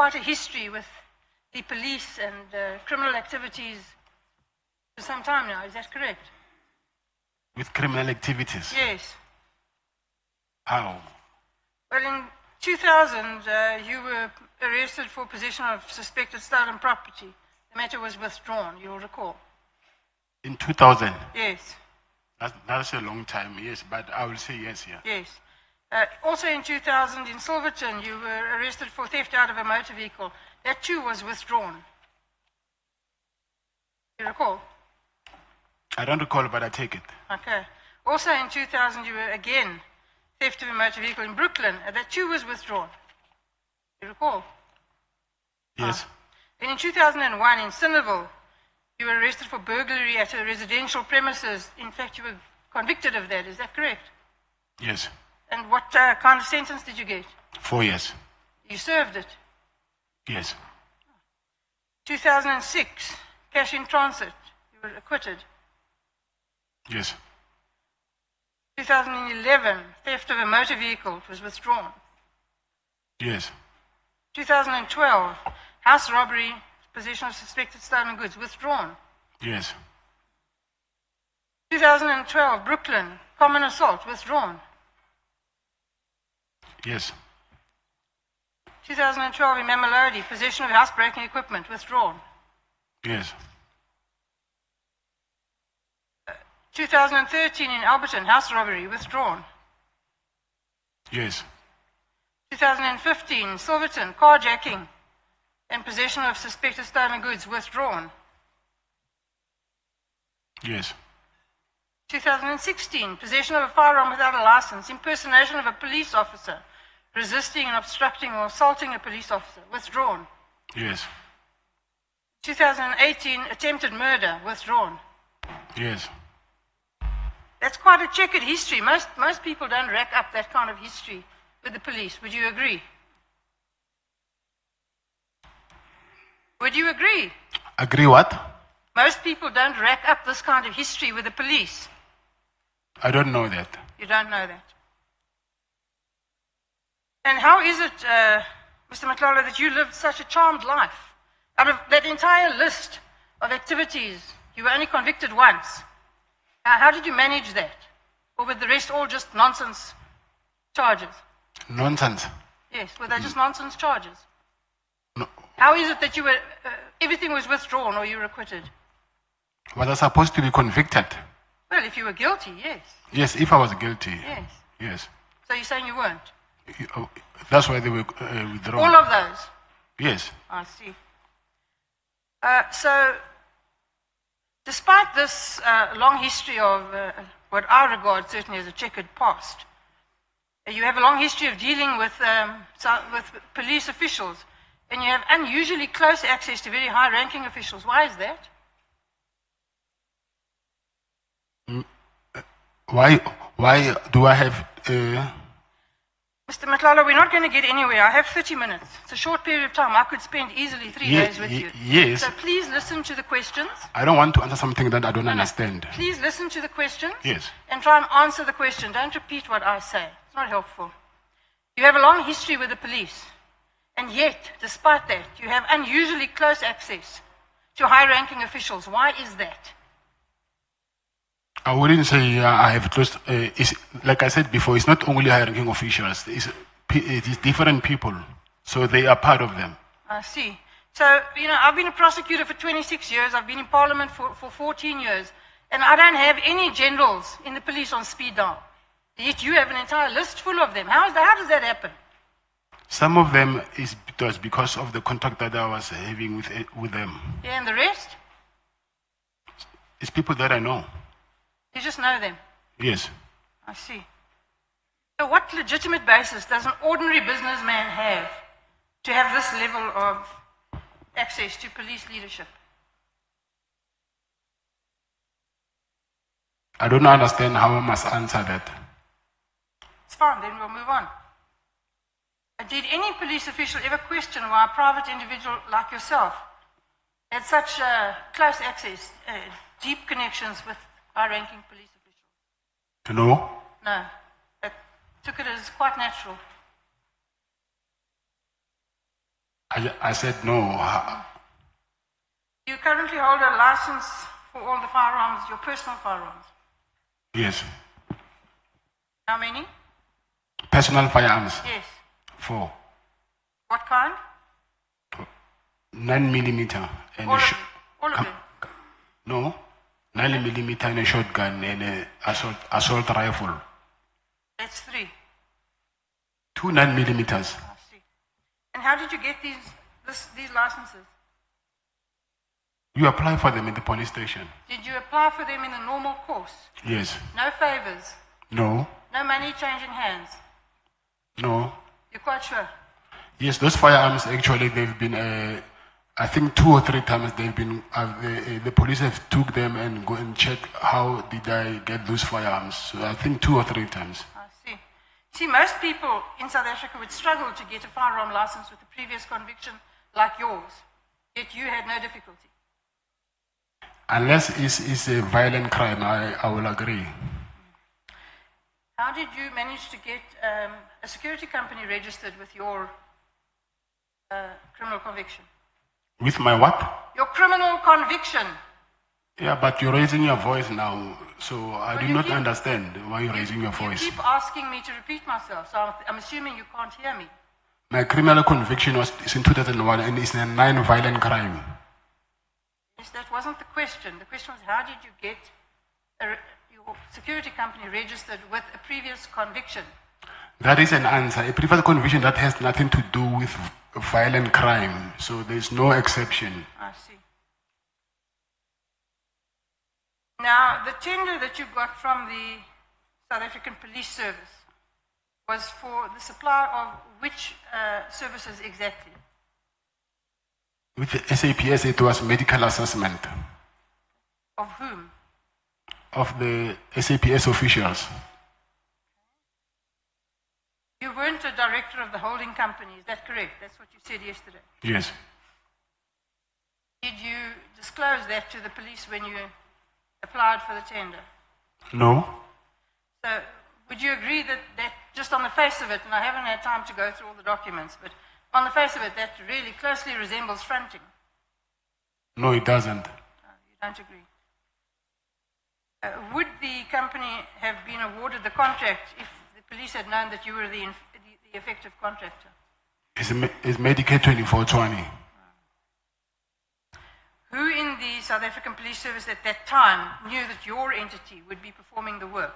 quite a history with the police and criminal activities for some time now. Is that correct? With criminal activities? Yes. How? Well, in 2000, you were arrested for possession of suspected stolen property. The matter was withdrawn, you'll recall. In 2000? Yes. That's a long time, yes, but I will say yes here. Yes. Also in 2000, in Silverton, you were arrested for theft out of a motor vehicle. That too was withdrawn. You recall? I don't recall, but I take it. Okay. Also in 2000, you were again theft of a motor vehicle in Brooklyn. That too was withdrawn. You recall? Yes. And in 2001, in Cinderville, you were arrested for burglary at a residential premises. In fact, you were convicted of that. Is that correct? Yes. And what kind of sentence did you get? 4 years. You served it? Yes. 2006, cash in transit. You were acquitted. Yes. 2011, theft of a motor vehicle. It was withdrawn. Yes. 2012, house robbery, possession of suspected stolen goods. Withdrawn. Yes. 2012, Brooklyn, common assault. Withdrawn. Yes. 2012 in Mamelodi, possession of housebreaking equipment. Withdrawn. Yes. 2013 in Alberton, house robbery. Withdrawn. Yes. 2015, Silverton, carjacking and possession of suspected stolen goods. Withdrawn. Yes. 2016, possession of a firearm without a license, impersonation of a police officer, resisting and obstructing or assaulting a police officer. Withdrawn. Yes. 2018, attempted murder. Withdrawn. Yes. That's quite a checkered history. Most people don't rack up that kind of history with the police. Would you agree? Would you agree? Agree what? Most people don't rack up this kind of history with the police. I don't know that. You don't know that. And how is it, Mr. Matlala, that you lived such a charmed life? Out of that entire list of activities, you were only convicted once. How did you manage that? Or were the rest all just nonsense charges? Nonsense? Yes, were they just nonsense charges? No. How is it that you were, everything was withdrawn or you were acquitted? Was I supposed to be convicted? Well, if you were guilty, yes. Yes, if I was guilty. Yes. Yes. So you're saying you weren't? That's why they were withdrawn. All of those? Yes. I see. So, despite this long history of what I regard certainly as a checkered past, you have a long history of dealing with police officials, and you have unusually close access to very high-ranking officials. Why is that? Why do I have... Mr. Matlala, we're not going to get anywhere. I have 30 minutes. It's a short period of time. I could spend easily 3 days with you. Yes. So please listen to the questions. I don't want to answer something that I don't understand. Please listen to the questions. Yes. And try and answer the question. Don't repeat what I say. It's not helpful. You have a long history with the police. And yet, despite that, you have unusually close access to high-ranking officials. Why is that? I wouldn't say I have close. Like I said before, it's not only high-ranking officials. It is different people. So they are part of them. I see. So, I've been a prosecutor for 26 years. I've been in Parliament for 14 years. And I don't have any generals in the police on speed dial. Yet you have an entire list full of them. How does that happen? Some of them it was because of the contact that I was having with them. Yeah, and the rest? It's people that I know. You just know them? Yes. I see. So what legitimate basis does an ordinary businessman have to have this level of access to police leadership? I don't understand how I must answer that. It's fine, then we'll move on. Did any police official ever question why a private individual like yourself had such close access, deep connections with high-ranking police officials? No. No. They took it as quite natural. I said no. You currently hold a license for all the firearms, your personal firearms. Yes. How many? Personal firearms. Yes. 4. What kind? 9mm and All of them. All of them. No, 9mm and a shotgun and a assault rifle. That's 3. 2 9mm. I see. And how did you get these licenses? You apply for them in the police station. Did you apply for them in the normal course? Yes. No favors? No. No money changing hands? No. You're quite sure? Yes, those firearms actually they've been. I think 2 or 3 times they've been. The police have took them and go and check how did I get those firearms. So I think 2 or 3 times. I see. See, most people in South Africa would struggle to get a firearm license with a previous conviction like yours. Yet you had no difficulty. Unless it's a violent crime, I will agree. How did you manage to get a security company registered with your criminal conviction? With my what? Your criminal conviction. Yeah, but you're raising your voice now, so I do not understand why you're raising your voice. You keep asking me to repeat myself, so I'm assuming you can't hear me. My criminal conviction is in 2001 and it's a 9 violent crime. Yes, that wasn't the question. The question was, how did you get your security company registered with a previous conviction? That is an answer. A previous conviction that has nothing to do with violent crime, so there's no exception. I see. Now, the tender that you got from the South African Police Service was for the supply of which services exactly? With the SAPS, it was medical assessment. Of whom? Of the SAPS officials. You weren't a director of the holding company, is that correct? That's what you said yesterday. Yes. Did you disclose that to the police when you applied for the tender? No. So, would you agree that just on the face of it, and I haven't had time to go through all the documents, but on the face of it, that really closely resembles fronting? No, it doesn't. You don't agree. Would the company have been awarded the contract if the police had known that you were the effective contractor? It's Medicare 2420. Who in the South African Police Service at that time knew that your entity would be performing the work?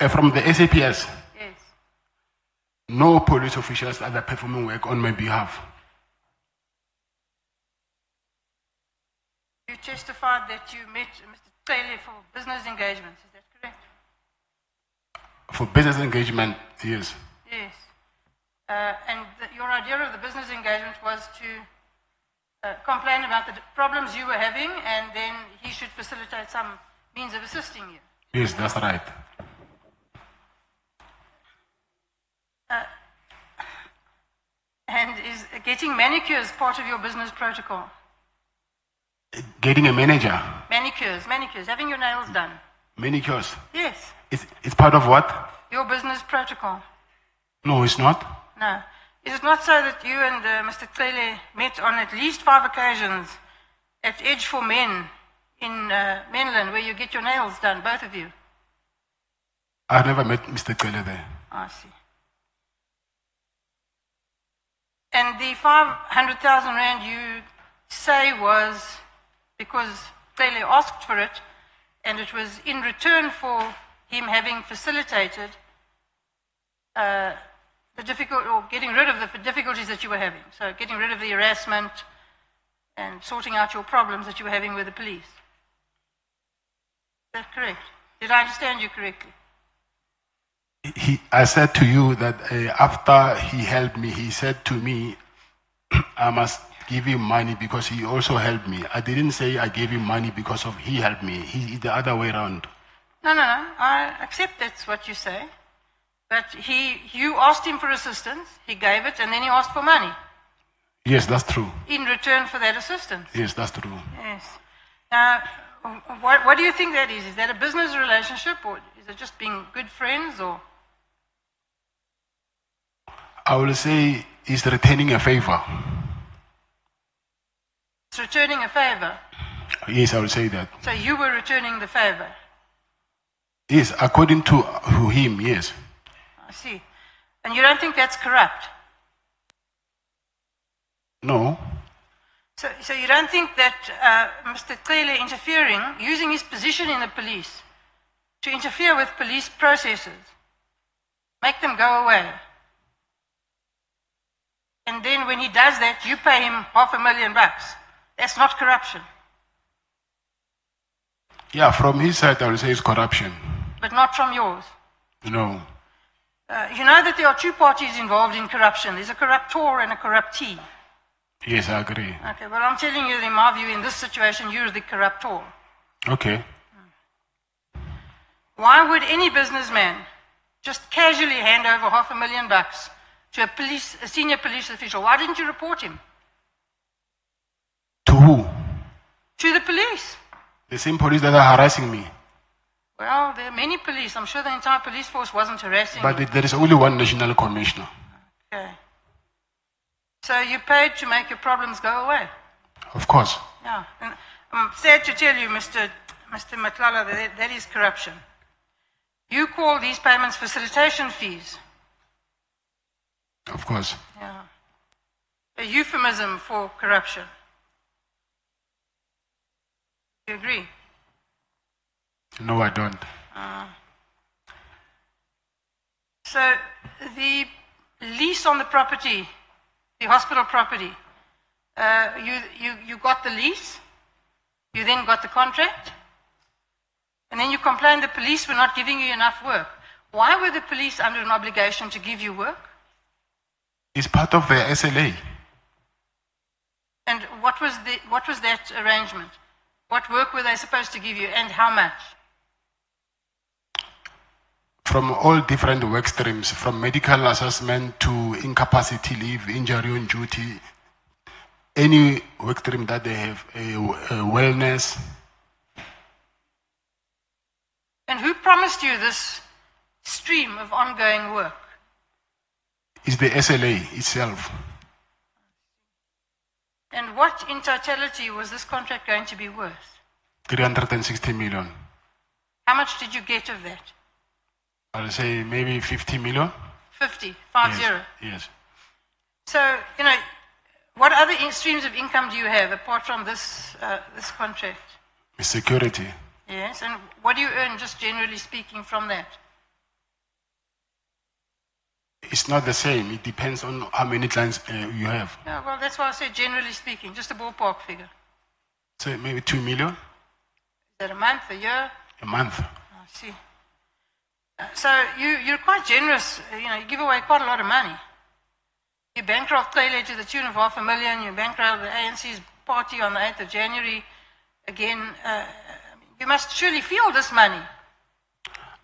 From the SAPS? Yes. No police officials are performing work on my behalf. You testified that you met Mr. Taylor for business engagements, is that correct? For business engagement, yes. Yes. And your idea of the business engagement was to complain about the problems you were having, and then he should facilitate some means of assisting you. Yes, that's right. And is getting manicures part of your business protocol? Getting a manager? Manicures, having your nails done. Manicures? Yes. It's part of what? Your business protocol. No, it's not. No. Is it not so that you and Mr. Tlele met on at least 5 occasions at Edge for Men in Menlyn, where you get your nails done, both of you? I've never met Mr. Tlele there. I see. And the 500,000 rand you say was because Tlele asked for it, and it was in return for him having facilitated getting rid of the difficulties that you were having. So getting rid of the harassment and sorting out your problems that you were having with the police. Is that correct? Did I understand you correctly? I said to you that after he helped me, he said to me, I must give him money because he also helped me. I didn't say I gave him money because of he helped me. He the other way around. No. I accept that's what you say. But you asked him for assistance, he gave it, and then he asked for money. Yes, that's true. In return for that assistance. Yes, that's true. Yes. Now, what do you think that is? Is that a business relationship, or is it just being good friends, or? I will say he's returning a favor. It's returning a favor. Yes, I will say that. So you were returning the favor. Yes, according to him, yes. I see. And you don't think that's corrupt? No. So you don't think that Mr. Cele interfering, using his position in the police to interfere with police processes, make them go away, and then when he does that, you pay him $500,000. That's not corruption. Yeah, from his side, I will say it's corruption. But not from yours. No. You know that there are two parties involved in corruption. There's a corruptor and a corruptee. Yes, I agree. Okay, well, I'm telling you, in my view, in this situation, you're the corruptor. Okay. Why would any businessman just casually hand over $500,000 to a senior police official? Why didn't you report him? To who? To the police. The same police that are harassing me. Well, there are many police. I'm sure the entire police force wasn't harassing But you. there is only one national commissioner. Okay. So you paid to make your problems go away? Of course. Yeah. And I'm sad to tell you, Mr. Matlala, that is corruption. You call these payments facilitation fees. Of course. Yeah. A euphemism for corruption. You agree? No, I don't. So the lease on the property, the hospital property, you got the lease, you then got the contract, and then you complained the police were not giving you enough work. Why were the police under an obligation to give you work? It's part of the SLA. And what was that arrangement? What work were they supposed to give you, and how much? From all different work streams, from medical assessment to incapacity leave, injury on duty, any work stream that they have, wellness. And who promised you this stream of ongoing work? It's the SLA itself. And what in totality was this contract going to be worth? 360 million. How much did you get of that? I'll say maybe 50 million. 50. Yes. So, what other streams of income do you have apart from this contract? Security. Yes, and what do you earn, just generally speaking, from that? It's not the same. It depends on how many clients you have. Yeah, well, that's why I said generally speaking, just a ballpark figure. So maybe 2 million. Is that a month, a year? A month. I see. So you're quite generous. You give away quite a lot of money. You bankrolled Cele to the tune of $500,000. You bankrolled the ANC's party on the 8th of January. Again, you must surely feel this money.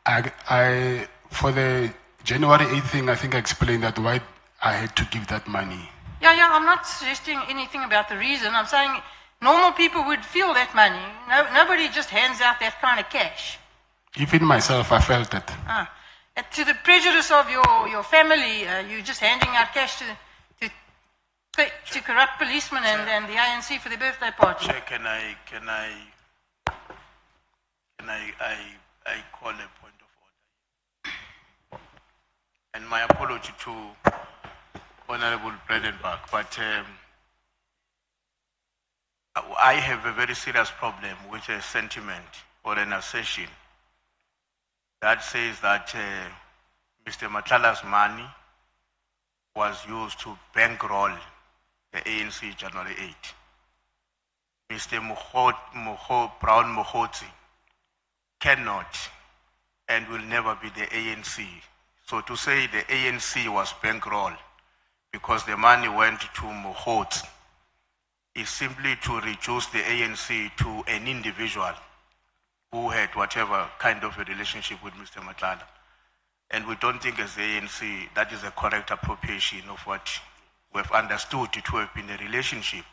I for the January 8th thing, I think I explained that why I had to give that money. Yeah, I'm not suggesting anything about the reason. I'm saying normal people would feel that money. Nobody just hands out that kind of cash. Even myself, I felt it. To the prejudice of your family, you're just handing out cash to corrupt policemen and the ANC for their birthday party. Chair, can I call a point of order? And my apology to Honorable Breytenbach, but I have a very serious problem with a sentiment or an assertion that says that Mr. Matlala's money was used to bankroll the ANC January 8. Mr. Brown Mohotsi cannot and will never be the ANC. So to say the ANC was bankrolled because the money went to Mohotsi is simply to reduce the ANC to an individual who had whatever kind of a relationship with Mr. Matlala. And we don't think as the ANC that is a correct appropriation of what we've understood to have been a relationship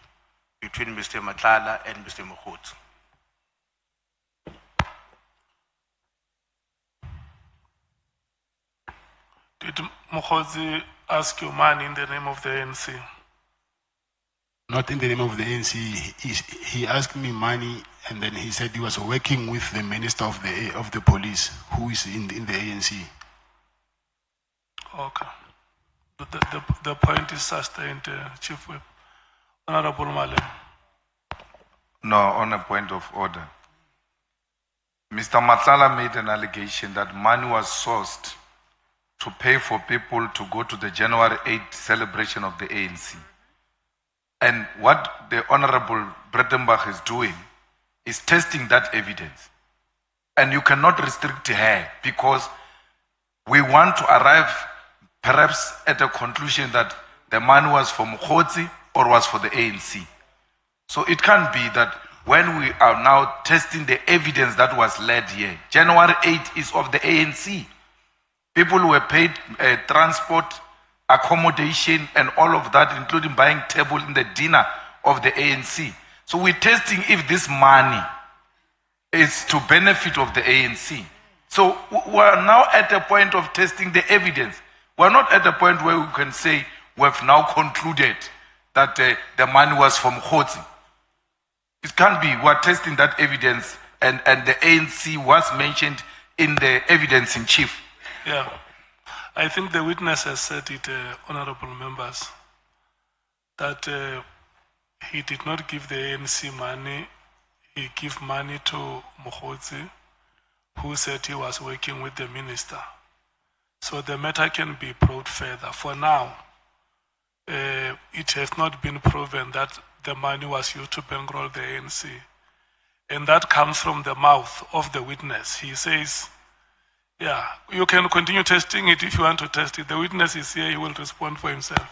between Mr. Matlala and Mr. Mohotsi. Did Mohotsi ask you money in the name of the ANC? Not in the name of the ANC. He asked me money, and then he said he was working with the minister of the police, who is in the ANC. Okay. The point is sustained, Chief Whip. Honorable Male. No, on a point of order. Mr. Matlala made an allegation that money was sourced to pay for people to go to the January 8th celebration of the ANC. And what the Honorable Breytenbach is doing is testing that evidence. And you cannot restrict her, because we want to arrive perhaps at a conclusion that the money was for Mkhotsi or was for the ANC. So it can't be that when we are now testing the evidence that was led here, January 8th is of the ANC. People were paid transport, accommodation, and all of that, including buying table in the dinner of the ANC. So we're testing if this money is to benefit of the ANC. So we're now at a point of testing the evidence. We're not at a point where we can say we've now concluded that the money was from Mkhotsi. It can't be. We're testing that evidence, and the ANC was mentioned in the evidence in chief. Yeah. I think the witness has said it, honorable members, that he did not give the ANC money. He gave money to Mkhotsi, who said he was working with the minister. So the matter can be probed further. For now, it has not been proven that the money was used to bankroll the ANC. And that comes from the mouth of the witness. He says, yeah, you can continue testing it if you want to test it. The witness is here, he will respond for himself.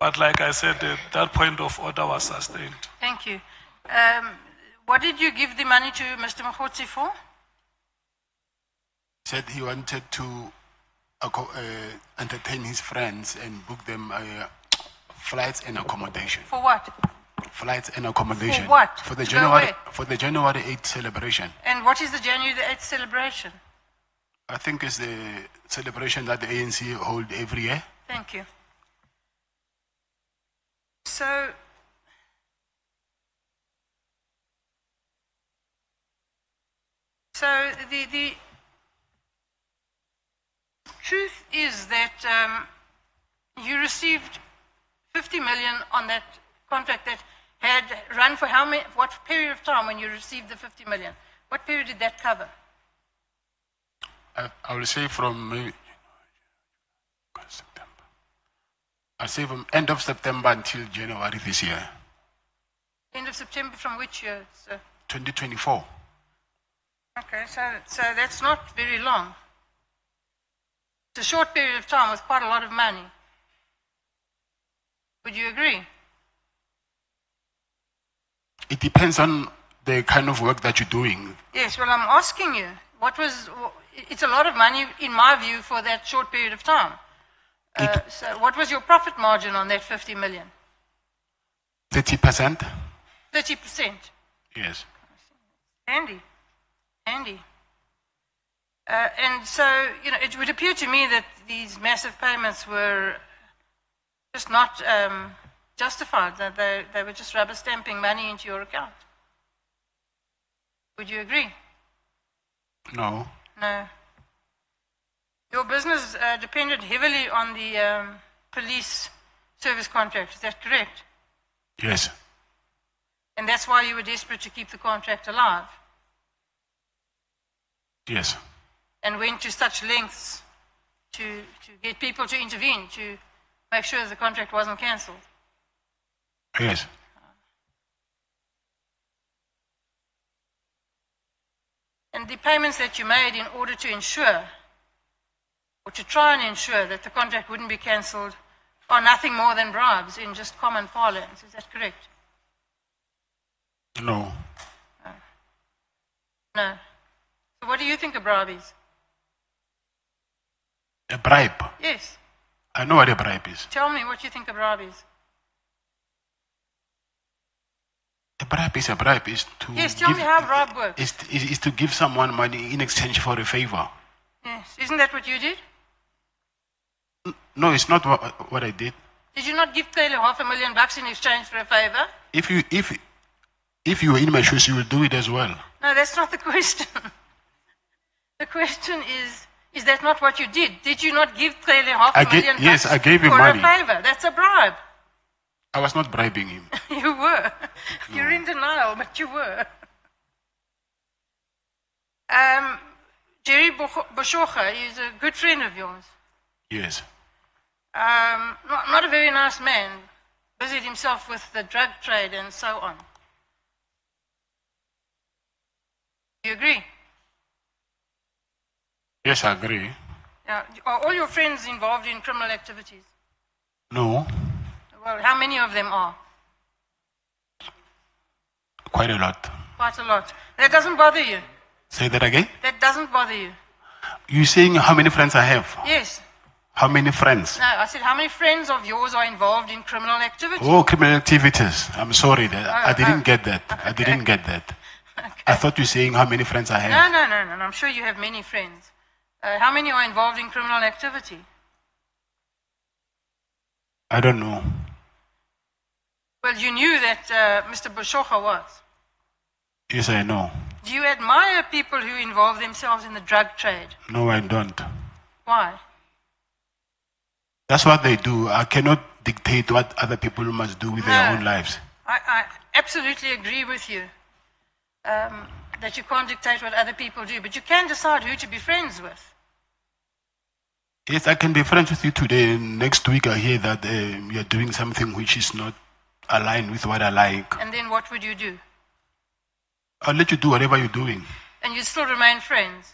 But like I said, that point of order was sustained. Thank you. What did you give the money to Mr. Mkhotsi for? Said he wanted to entertain his friends and book them flights and accommodation. For what? Flights and accommodation. For what? For the To go January where? for the January 8th celebration. And what is the January the 8th celebration? I think it's the celebration that the ANC hold every year. Thank you. So, the truth is that you received 50 million on that contract that had run for how many, what period of time when you received the 50 million? What period did that cover? I will say from maybe September. I'll say from end of September until January this year. End of September from which year, sir? 2024. Okay, so that's not very long. It's a short period of time with quite a lot of money. Would you agree? It depends on the kind of work that you're doing. Yes, well, I'm asking you, it's a lot of money, in my view, for that short period of time. So what was your profit margin on that 50 million? 30%? 30%? Yes. Handy. And so, it would appear to me that these massive payments were just not justified, that they were just rubber stamping money into your account. Would you agree? No. No. Your business depended heavily on the police service contract, is that correct? Yes. And that's why you were desperate to keep the contract alive? Yes. And went to such lengths to get people to intervene, to make sure the contract wasn't cancelled? Yes. And the payments that you made in order to ensure, or to try and ensure that the contract wouldn't be cancelled, are nothing more than bribes in just common parlance. Is that correct? No. No. So what do you think a bribe is? A bribe? Yes. I know what a bribe is. Tell me what you think a bribe is. A bribe is a bribe. Is to Yes, tell me how a bribe works. Is to give someone money in exchange for a favor. Yes. Isn't that what you did? No, it's not what I did. Did you not give Taylor $500,000 in exchange for a favor? If you were in my shoes, you will do it as well. No, that's not the question. The question is that not what you did? Did you not give Taylor $500,000 Yes, I gave him for money. a favor? That's a bribe. I was not bribing him. You were. You're in denial, but you were. Jerry Boshocha is a good friend of yours. Yes. Not a very nice man. Busied himself with the drug trade and so on. Do you agree? Yes, I agree. Now, are all your friends involved in criminal activities? No, Well, how many of them are? quite a lot. Quite a lot. That doesn't bother you. Say that again. That doesn't bother you. You saying how many friends I have? Yes. How many friends? No, I said, how many friends of yours are involved in criminal activities? Oh, criminal activities. I'm sorry. I didn't oh. get that. I didn't get that. I thought you were saying how many friends I have. No. I'm sure you have many friends. How many are involved in criminal activity? I don't know. Well, you knew that Mr. Boshocha was. Yes, I know. Do you admire people who involve themselves in the drug trade? No, I don't. Why? That's what they do. I cannot dictate what other people must do with their No. own lives. I absolutely agree with you that you can't dictate what other people do, but you can decide who to be friends with. Yes, I can be friends with you today. And next week I hear that you're doing something which is not aligned with what I like. And then what would you do? I'll let you do whatever you're doing. And you still remain friends?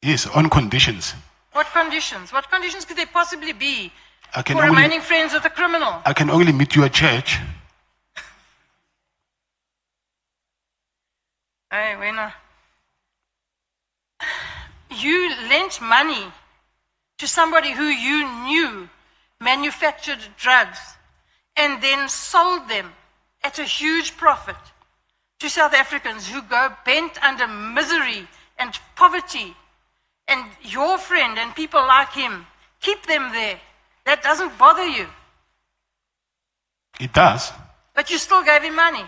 Yes, on conditions. What conditions? What conditions could there possibly be I can for only- remaining friends with a criminal? I can only meet you at church. Hey, Wena. You lent money to somebody who you knew manufactured drugs and then sold them at a huge profit to South Africans who go bent under misery and poverty. And your friend and people like him, keep them there. That doesn't bother you. It does. But you still gave him money.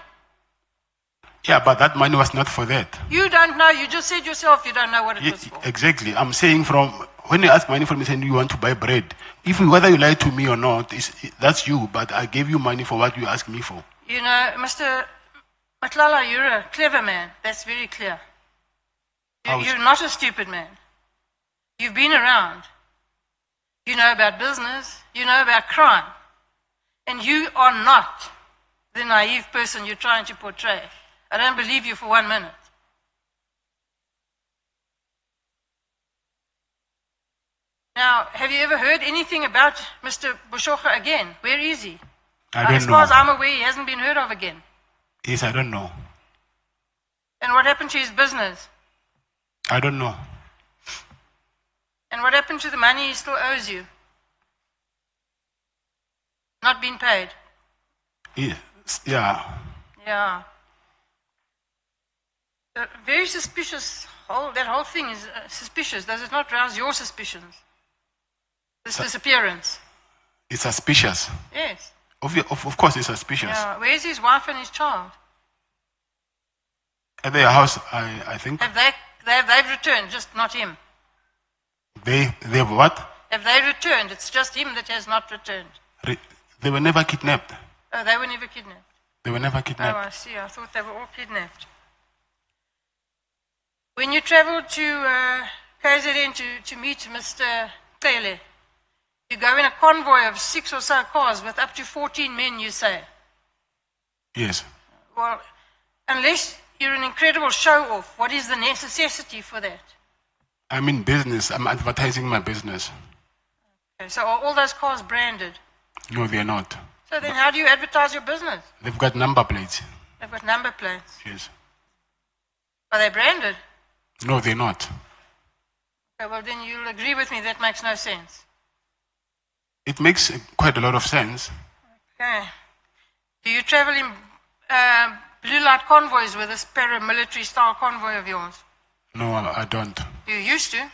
Yeah, but that money was not for that. You don't know. You just said yourself you don't know what it was for. Exactly. I'm saying from when you ask money from me saying you want to buy bread, whether you lie to me or not, that's you. But I gave you money for what you asked me for. You know, Mr. Matlala, you're a clever man. That's very clear. You're not a stupid man. You've been around. You know about business. You know about crime. And you are not the naive person you're trying to portray. I don't believe you for 1 minute. Now, have you ever heard anything about Mr. Boshocha again? Where is he? I don't As know. far as I'm aware, he hasn't been heard of again. Yes, I don't know. And what happened to his business? I don't know. And what happened to the money he still owes you? Not been paid. Yes. Yeah. Yeah. Very suspicious. That whole thing is suspicious. Does it not rouse your suspicions? This disappearance. It's suspicious. Yes. Of course, it's suspicious. Yeah. Where's his wife and his child? At their house, I think. They've returned, just not him. They've what? Have they returned? It's just him that has not returned. They were never kidnapped. Oh, they were never kidnapped. They were never Oh, kidnapped. I see. I thought they were all kidnapped. When you traveled to KZN to meet Mr. Cele, you go in a convoy of 6 or so cars with up to 14 men, you say. Yes. Well, unless you're an incredible show-off, what is the necessity for that? I'm in business. I'm advertising my business. Okay, so are all those cars branded? No, they're not. So then how do you advertise your business? They've got number plates. They've got number plates. Yes. Are they branded? No, they're not. Okay, well then you'll agree with me that makes no sense. It makes quite a lot of sense. Okay. Do you travel in blue light convoys with this paramilitary style convoy of yours? No, I don't. You used to.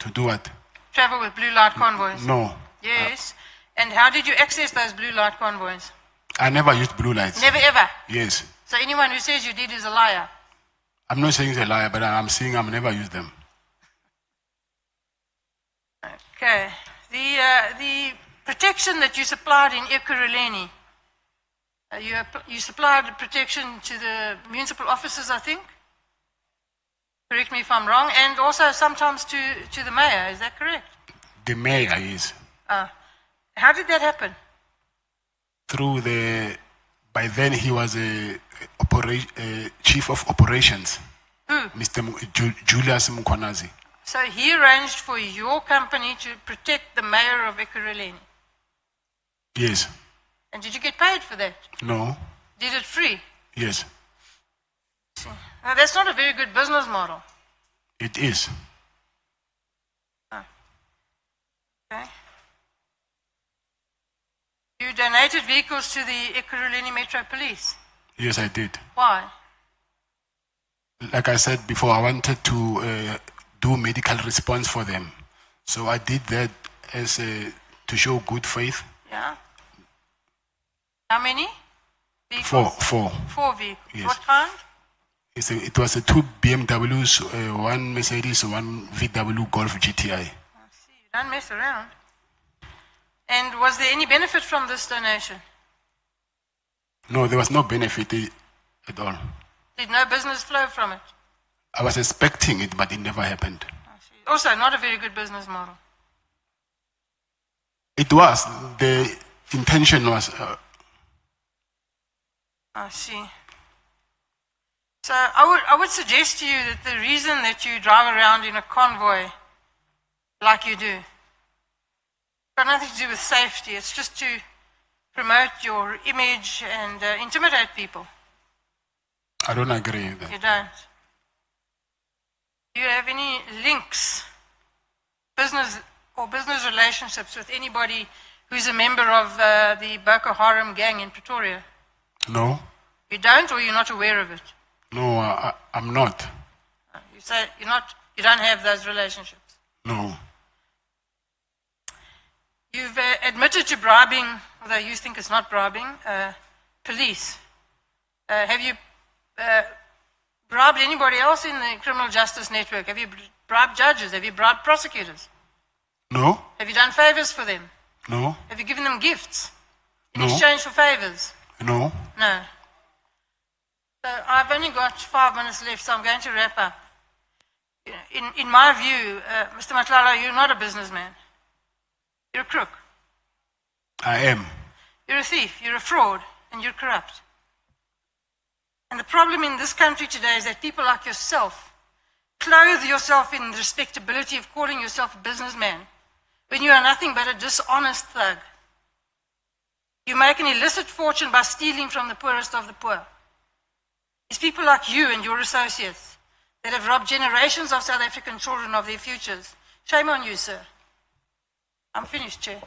To do what? travel with blue light convoys? No. Yes. And how did you access those blue light convoys? I never used blue lights. Never ever. Yes. So anyone who says you did is a liar. I'm not saying he's a liar, but I'm saying I've never used them. Okay. The protection that you supplied in Ekurhuleni, you supplied protection to the municipal officers, I think? Correct me if I'm wrong. And also sometimes to the mayor, is that correct? The mayor is. How did that happen? Through by then he was a chief of operations. Who? Mr. Julius Mkhwanazi. So he arranged for your company to protect the mayor of Ekurhuleni? Yes. And did you get paid for that? No. Did it free? Yes. Now, that's not a very good business model. It is. Okay. You donated vehicles to the Ekurhuleni Metro Police. Yes, I did. Why? Like I said before, I wanted to do medical response for them. So I did that as to show good faith. Yeah. How many vehicles? Four. 4 vehicles. Yes. What kind? It was 2 BMWs, 1 Mercedes, 1 VW Golf GTI. I see. You don't mess around. And was there any benefit from this donation? No, there was no benefit at all. Did no business flow from it? I was expecting it, but it never happened. I see. Also, not a very good business model. It was. The intention was. I see. So I would suggest to you that the reason that you drive around in a convoy like you do, got nothing to do with safety. It's just to promote your image and intimidate people. I don't agree with that. You don't. Do you have any links, business relationships with anybody who's a member of the Boko Haram gang in Pretoria? No. You don't, or you're not aware of it? No, I'm not. You say you don't have those relationships? No. You've admitted to bribing, although you think it's not bribing, police. Have you bribed anybody else in the criminal justice network? Have you bribed judges? Have you bribed prosecutors? No. Have you done favors for them? No. Have you given them gifts in No. exchange for favors? No. No. So I've only got 5 minutes left, so I'm going to wrap up. In my view, Mr. Matlala, you're not a businessman. You're a crook. I am. You're a thief. You're a fraud. And you're corrupt. And the problem in this country today is that people like yourself clothe yourself in the respectability of calling yourself a businessman when you are nothing but a dishonest thug. You make an illicit fortune by stealing from the poorest of the poor. It's people like you and your associates that have robbed generations of South African children of their futures. Shame on you, sir. I'm finished, Chair.